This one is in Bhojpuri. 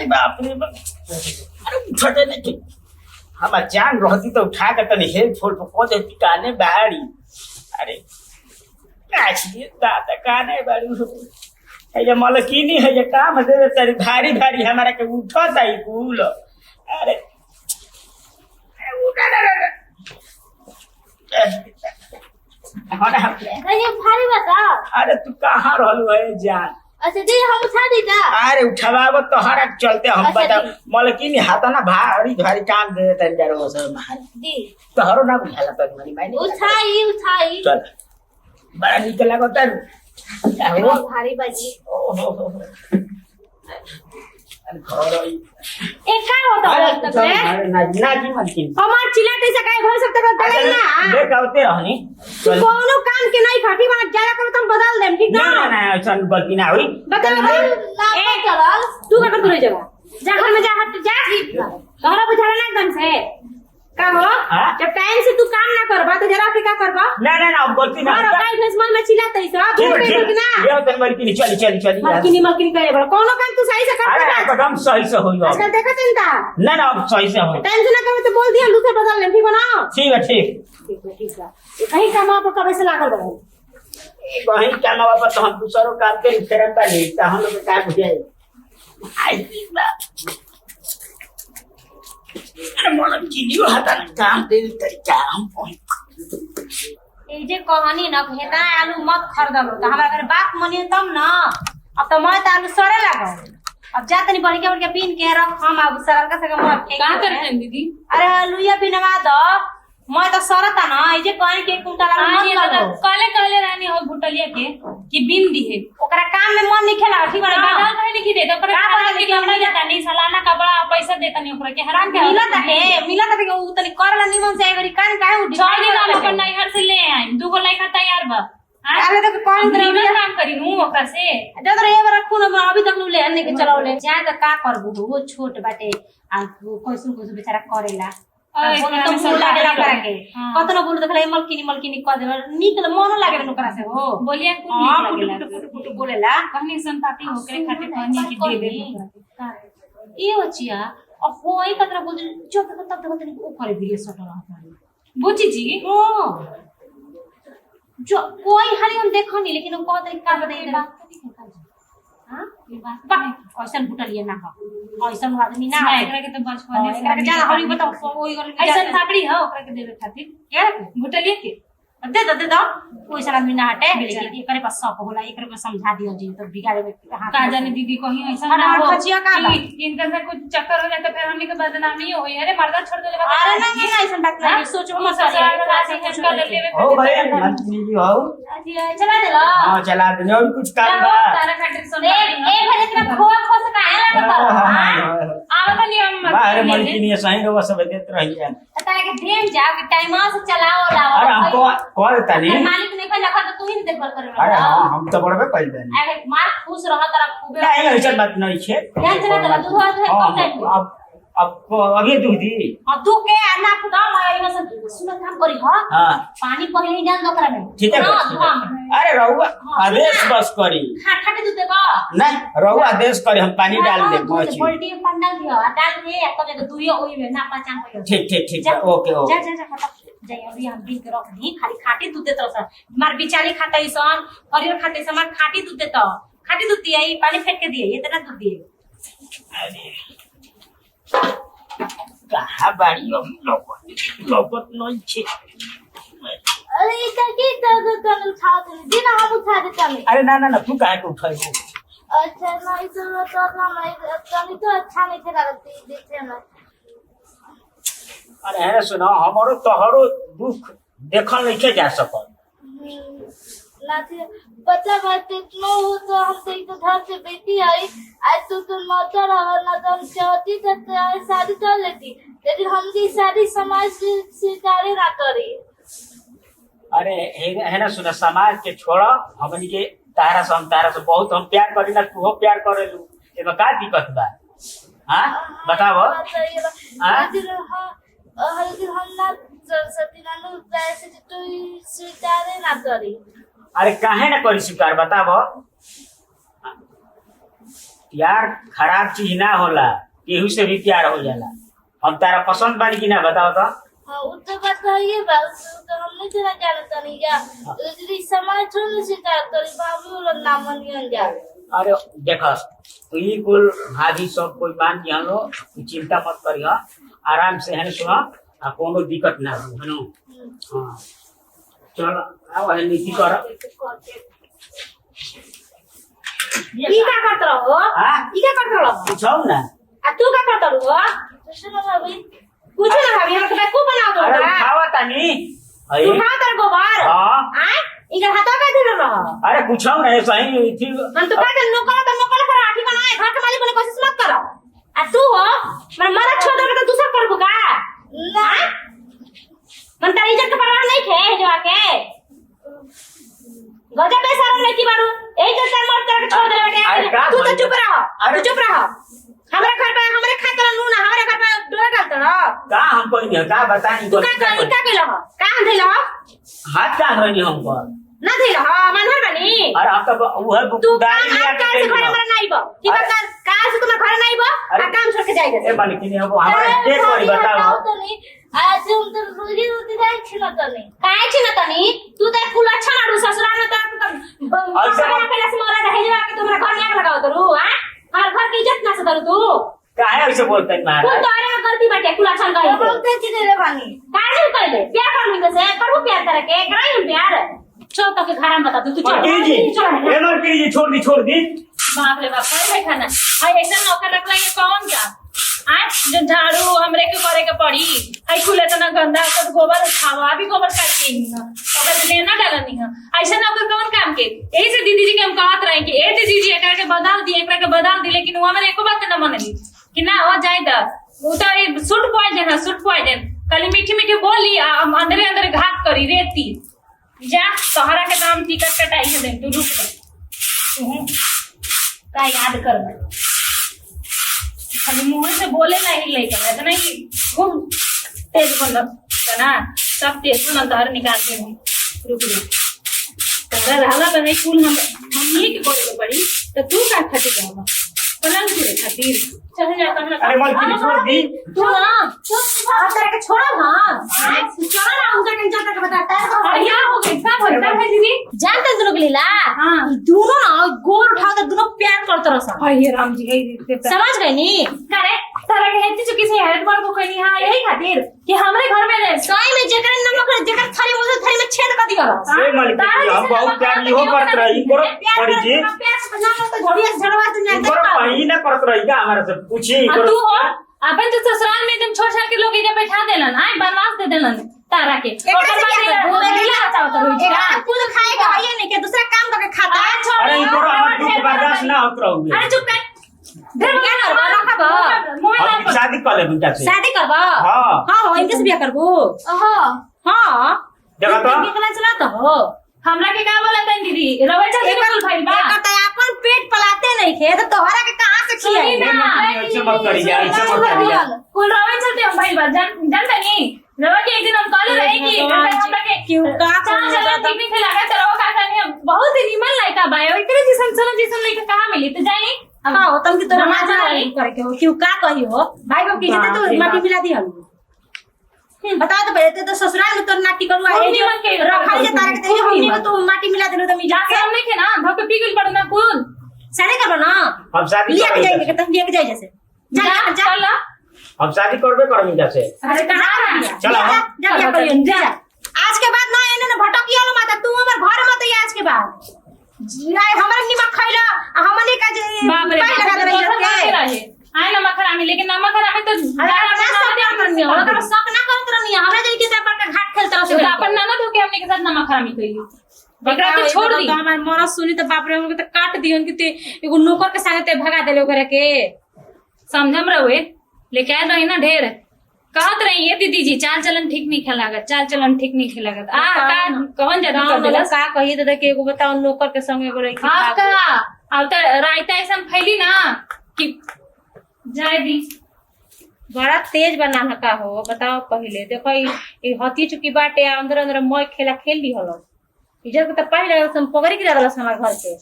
अरे बाप रे बाप, अरे उठते नहीं। हम जान रहती तो उठा कर तनी हेल्प फोल को देती काने बाहरी। अरे काछी दादा काने बाड़ी है ये मलकिनी है ये काम दे तेरी भारी भारी हमारा के उठता ही कूल। अरे उठा ये भारी बता। अरे तू कहाँ रहलू है जान? अच्छा दी हम उठा दी का। अरे उठावा तो हर चलते हम अच्छा, बता दी। मलकिनी हाथ ना भारी भारी काम दे देते जरा वो सब दी तोहरो ना बुझाला तो मरी माई उठाई उठाई। चल बड़ा निक लागो तर वो भारी बाजी। अरे घर आई एक का होता है तब रे? अरे ना जी मलकिनी हमार चिल्लाते से काय भर सकते कर तले ना। देख आवते रहनी चल कोनो काम के नहीं फटी मार ज्यादा करो तुम बदल देम ठीक ना ना। ना ना चल गलती ना हुई बता एक चल तू का कर जगह जा घर में जा हट जा तोहरा बुझाला ना एकदम से का हो। हाँ? जब टाइम से तू काम ना करबा तो जरा के का करबा ना ना ना गलती ना और काई फेसमल में चिल्लाते सब ठीक बोल ठीक के ना। ये तो मलकिनी चली चली चली मलकिनी करे बड़ा कोनो काम तू सही से कर अरे ना। एकदम सही से होई आजकल देखा चिंता ना ना अब सही से होई टाइम से ना करे तो बोल दिया दूसरे बदल ले ठीक हो ना। ठीक है ठीक ठीक है कहीं काम आप कब से लागल बा वही काम वापस तो हम दूसरों काम के फेरन पर नहीं तो हम लोग का बुझे आई बा अरे मोलम की न्यू हाथा काम दे तरीका हम ए जे कहानी न हेता आलू मत खरीदलो त हमरा घर बात मनिए तब न। अब त मैं त आलू सड़े लागो अब जा तनी बढ़िया बढ़िया बीन के रख हम अब सरल का सके मत फेंक का करते हैं दीदी? अरे आलूया बिनवा द मैं त सरता न ए जे कहानी के कुंटल आलू हाँ, ये मत तो लगो काले काले रानी हो भुटलिया के कि बिन दी है ओकरा काम में मन नहीं खेला ठीक बड़ा बा बदल है लिखी दे तो पर का बदल के लिखी हमरा दे? जाता नहीं सालाना का बड़ा पैसा देता नहीं ओकरा के हैरान के मिला त उ तनी करला निमन से एगरी कान काहे उठी 6 दिन हम अपन नैहर से ले आई दूगो लइका तैयार बा। अरे तो कौन तरह निमन काम करी हूं ओकरा से जब रे बार रखू न अभी तक ले अन्ने के चलावले जाए त का करबू वो छोट बाटे आ कोइसु बेचारा करेला एकदम बोल लागेला ओकरा के हाँ। कतनो बोल देखला मलकिनी मलकिनी क देला निक मन लागेला ओकरा से हो बोलिया कुछ हां नहीं पुटु लगेला पुटु पुटु पुटु बोलेला कहनी संताती होकरे खातिर कहनी कि दे दे ओकरा के। ई होचिया अब होई कतरा बोल जो तक तब तक तनी ओ करे वीडियो शॉट रहा बुची जी ओ जो कोई हरी हम देखो नहीं लेकिन वो कह दे का बताई दे हां ये बात बा ऐसा बुटलिए ना हो ऐसा आदमी ना ना है एकरा के तो बचपन एकरा के ज्यादा हरी बताओ कोई गल ऐसा थाकड़ी है ओकरा के देवे खातिर यार भुटलिया के दे दो कोई सा आदमी ना हटे लेकिन एकरे पास शौक होला एकरे को समझा दियो जी तो बिगाड़े में हाथ का जाने दीदी कहीं ऐसा अरे ना हो खचिया का बा? कि इनका से कुछ चक्कर हो जाए तो फिर हमनी के बदनामी होई। अरे मर्दा छोड़ देले बा अरे ना ना ऐसा बात नहीं सोचो मत कुछ कर लेवे हो भाई मलकिनी जी हो चला दे लो हां चला दे और कुछ काम बा तारा खातिर सुन ए भले इतना खो से काहे लागत आवत नहीं हम बाहर मलकिनी सही रो सब देत रही है। तारा के ध्यान जाओ कि टाइम से चलाओ लाओ अरे हमको कॉल तनी मालिक ने कहा लखा तो तू ही देखभाल करे अरे हां हम तो बड़बे कइल देनी अरे मार खुश रह तारा खूबे नहीं ऐसा बात नहीं है। ध्यान चला दे तू हाथ है कब टाइम अब अभी दूध दी हां तू के आना खुदा मैं बस सुन काम करी हां हां पानी पहले ही डाल दो करा में ठीक है अरे रहुआ आदेश बस करी खाटे दूध देबा नहीं रहुआ आदेश करी हम पानी डाल दे मछली बाल्टी में पानी डाल दियो डाल दे तब जब दुइयो ओई में ना पहचान पाइयो ठीक है ओके जा जा जा फटाफट जाई अभी हम बीन के रख दी खाली खाटी दूध देत रह मार बिचारी खाते सन हरियर खाते सन मार खाटी दूध देत खाटी दूध दिए पानी फेंक के दिए इतना दूध दिए अरे कहाँ बाड़ी हम लोगत नहीं छे। अरे काकी तो उठा दे दिन हम उठा देता मैं अरे ना तू काहे के उठाई हो अच्छा नहीं तो ना मैं तो अच्छा नहीं थे लगती देखे मैं अरे है सुनो हमारो तोहरो दुख देखल नहीं के जा सकल नाचे बच्चा बात इतना हो तो हम तो एक घर से बेटी आई आज तो मौका रहा ना तो हम चाहती तो शादी कर लेती लेकिन हम की शादी समाज से स्वीकार ना करी। अरे है ना सुना समाज के छोड़ा हमनी के तारा से बहुत हम प्यार करी ना तू प्यार करेलू एमे का दिक्कत बा हां बताओ हम ना सरस्वती नानू पैसे तो स्वीकार ना करी। अरे काहे ना करी स्वीकार बताओ प्यार खराब चीज ना होला, केहू से भी प्यार हो जाला। हम तारा पसंद बानी कि ना बताओ तो। हाँ वो तो बताइए बा, तो हमने तेरा जानता नहीं क्या यदि समाज छोड़ने से जानता नहीं भाभी वो लोग नाम नहीं जा। अरे देखो तू ही कुल भाभी सब कोई मान दिया लो, तू चिंता मत करियो, आराम से है सुनो, आ कोनो दिक्कत ना हो है नु। हाँ चलो आओ है नीति करो। ई का करत रहो? हां ई का करत रहो? पूछो ना। आ तू का करत रहो? सुनो भाभी कुछ ना भाभी, हम तो को बना दो। अरे उठावा तानी तू खा तर गोबर। हां आ ई का हाथ का दे रहो? अरे पूछो ना सही थी। हम तो कहते नौकर कर आठी बनाए, घर के मालिक ने कोशिश मत करो। आ तू हो मरा छोड़ दे तो दूसरा करबो का? ना मन तारी इज्जत के परवाह नहीं थे जो आके गजब बेशरम लड़की बारू, एक तो तेरे मर्द करके छोड़ दे बेटे। तू तो चुप रहो, तू चुप रहो। हमारे घर पे हमारे खातिर नून, हमारे घर पे डोरा डालत रहो। का हम कोई नहीं का बताई तू का करी का केलो हो? का हम देलो हो? हाथ का होनी हमको। ना देलो हो, मनहर बनी। अरे हम तो वो है तू दाई काम लिया आज काल से घर हमारा नहीं बो। की का काल से तुम्हारे घर नहीं बो, आ काम छोड़ के जाई ए दे। बन कि नहीं वो हमारे देख कोई बताओ। तो नहीं आज हम तो रोजी रोटी जाए छिना तो नहीं काहे छी न तनी? तू तो कुल अच्छा मारू ससुराल में तो अच्छा। पहले से मोरा रहे जा के तुम्हारे घर में लगाओ तरू, हां? हमारे घर की इज्जत ना से करू तू। काहे ऐसे बोलते हैं तू महाराज? तो अरे गलती बाटे कुल अच्छा कही। हम तो चीज रे बानी काहे नहीं कहले? प्यार कर लूंगा से, करू प्यार करे के, कराई हम प्यार। चल तो के घर में बता तू चल। मरकी जी चल। ए मरकी जी छोड़ दी। बाप रे बाप कहीं बैठा ना हाय ऐसा नौकर रखला ये कौन क्या आज जो झाड़ू हमरे के करे के पड़ी हाय खुले तो ना गंदा सब गोबर उठावा भी गोबर काट के ही ना अगर लेना डाला नहीं है ऐसा नौकर कौन काम के यही से दीदी जी के हम कहत रहे कि ए दीदी जी एकरा के बदल दी एकरा के बदल दी लेकिन वो हमरे एको बात ना मनली कि ना हो जाए द वो तो ये सूट पॉइजन खाली मीठी मीठी बोली अंदर अंदर घात करी रेती जा तोहरा के नाम टिकट कटाई है दे तू रुक जा का याद कर खाली मुंह से बोले नहीं लेकर है तो नहीं खूब तेज बोल ना सब तेज ना अंदर निकालते हैं रुक जा तोरा रहला तो नहीं फूल हम ये के करे पड़ी तो तू का खातिर जावा पलंग पूरे खातिर चल जा करना अरे मरकी जी छोड़ दी। तू ना आप तेरे के छोड़ा ना छोड़ा ना उनका टेंशन करके बताता है। और क्या हो गया क्या बोलता है दीदी जानते दोनों के लीला हाँ। दोनों ना गोर उठा के दोनों प्यार करते रहो हाय राम जी गई समझ गई नी करे तारा के हेती चुकी से हेड बार को कहनी हां यही खातिर कि हमरे घर में रहे सही में जेकर नमक जेकर थाली मुंह थाली में छेद कर दिया ए मरकी जी हम बहुत प्यार इहो करत रही करो मरकी जी प्यार से बना तो झड़िया से झड़वा से करो कहीं ना करत रही का हमारे से पूछी और तू हो अपन तो ससुराल में एकदम छोड़ छाड़ के लोग इधर बैठा देलन हां बनवास दे देलन तारा के और बाद ढीला बचाओ तो रोज तू तो खाएगा ये नहीं कि दूसरा काम करके खाता है। अरे इनको हमारे दुख बर्दाश्त ना होत रहोगे। अरे चुप कर क्या करबो रखबो हम शादी कर ले बेटा से। शादी करबो हां हां इनके से बियाह करबो हां हां देखो तो निकला चला तो हो हमरा के का बोला तन दीदी रवा चाची के कुल भाई बा कहता है अपन पेट पलाते नहीं खे तो तोहरा के कहां से खियाई सुनी ना ऐसे मत करिए ऐसे मत करिए। कुल रवा चलते हम भाई बा जानता नहीं रवा के एक दिन हम कॉल रहे कि हमरा के क्यों का चला ठीक नहीं लगा तो रवा का करनी बहुत नीमन लड़का बा एकरे जैसन सोना जैसन लड़का कहां मिली तो जाई हां तुम की तोरा नमाज माजा पढ़ी। नहीं करे के हो क्यों का कही हो भाई को की जते तो माटी मिला दी हम बता तो पहले तो ससुराल में तो नाटी करवा खूब है जो नीमन के रखा जे तारे के खूब हमनी नीमन। में तो माटी मिला देलो तो मी जा जाके सामने के ना धोके पी गइल पड़ना कुल सारे करबो ना हम शादी लिया के कर जाएंगे कहता लिया के जाए जैसे जा जा जा चल हम शादी करबे करमी जैसे। अरे कहां चलो जा जा क्या करियो जा आज के बाद ना एने ना भटकिया लो माता तू हमर घर मत आई आज के बाद जाए हमर निमक खइला हमनी का जे बाप रे पाई लगा दे बाप रहे आए नमक हरामी लेकिन नमक हरामी तो अरे शक ना करत रहनी हमरा देख के त बड़का घाट खेलत रह तो अपन ननद होके हमने के साथ नमक हरामी कइली एकरा तो छोड़ दी तो हमार मरद सुनी तो बाप रे हमके तो काट दियन कि ते एगो नौकर के संगे ते भगा देले ओकरा के समझम रहुए लेके आए रही ना ढेर कहत रही है दीदी जी चाल चलन ठीक नहीं खेलागत चाल चलन ठीक नहीं खेलागत आ का कौन ज्यादा कर देला का कहिए तो देखे एगो बताओ नौकर के संगे एगो रही हां का अब तो रायता ऐसा फैली ना कि जाए दी बड़ा तेज बनाना का हो बताओ पहले देखो ई हती चुकी बाटे अंदर अंदर मय खेला खेल ली हलो इधर के तो पहले हम पकड़ के रहल हमार घर के